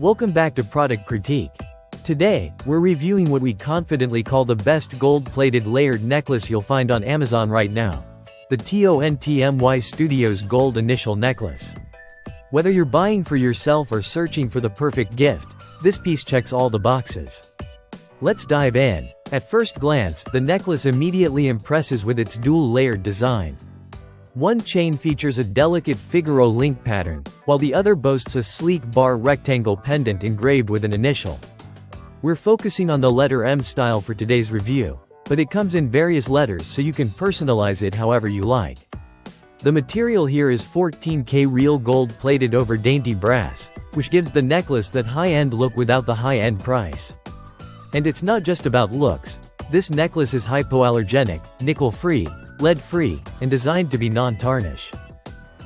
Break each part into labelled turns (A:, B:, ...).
A: Welcome back to Product Critique. Today, we're reviewing what we confidently call the best gold-plated layered necklace you'll find on Amazon right now. The TONTMY Studios Gold Initial Necklace. Whether you're buying for yourself or searching for the perfect gift, this piece checks all the boxes. Let's dive in. At first glance, the necklace immediately impresses with its dual-layered design. One chain features a delicate Figaro link pattern, while the other boasts a sleek bar rectangle pendant engraved with an initial. We're focusing on the letter M style for today's review, but it comes in various letters so you can personalize it however you like. The material here is 14K real gold plated over dainty brass, which gives the necklace that high-end look without the high-end price. And it's not just about looks. This necklace is hypoallergenic, nickel-free, lead-free, and designed to be non-tarnish.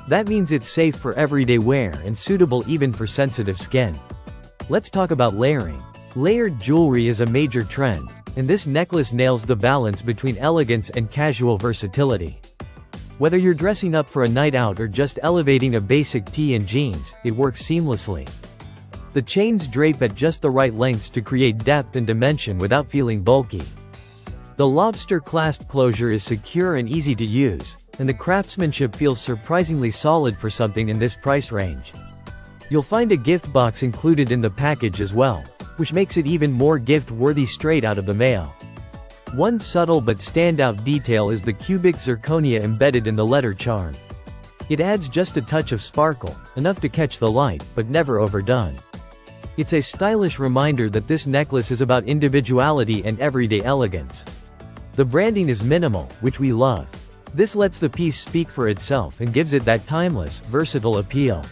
A: That means it's safe for everyday wear and suitable even for sensitive skin. Let's talk about layering. Layered jewelry is a major trend, and this necklace nails the balance between elegance and casual versatility. Whether you're dressing up for a night out or just elevating a basic tee and jeans, it works seamlessly. The chains drape at just the right lengths to create depth and dimension without feeling bulky. The lobster clasp closure is secure and easy to use, and the craftsmanship feels surprisingly solid for something in this price range. You'll find a gift box included in the package as well, which makes it even more gift-worthy straight out of the mail. One subtle but standout detail is the cubic zirconia embedded in the letter charm. It adds just a touch of sparkle, enough to catch the light, but never overdone. It's a stylish reminder that this necklace is about individuality and everyday elegance. The branding is minimal, which we love. This lets the piece speak for itself and gives it that timeless, versatile appeal.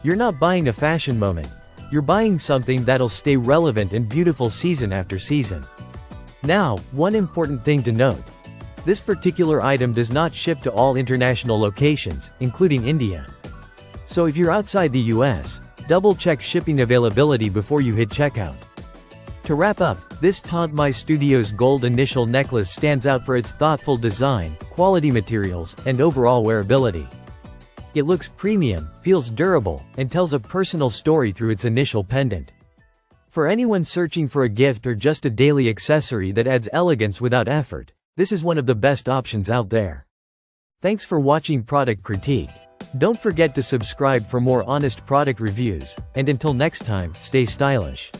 A: You're not buying a fashion moment. You're buying something that'll stay relevant and beautiful season after season. Now, one important thing to note. This particular item does not ship to all international locations, including India. So if you're outside the US, double-check shipping availability before you hit checkout. To wrap up, this TONTMY Studios Gold Initial Necklace stands out for its thoughtful design, quality materials, and overall wearability. It looks premium, feels durable, and tells a personal story through its initial pendant. For anyone searching for a gift or just a daily accessory that adds elegance without effort, this is one of the best options out there. Thanks for watching Product Critique. Don't forget to subscribe for more honest product reviews, and until next time, stay stylish.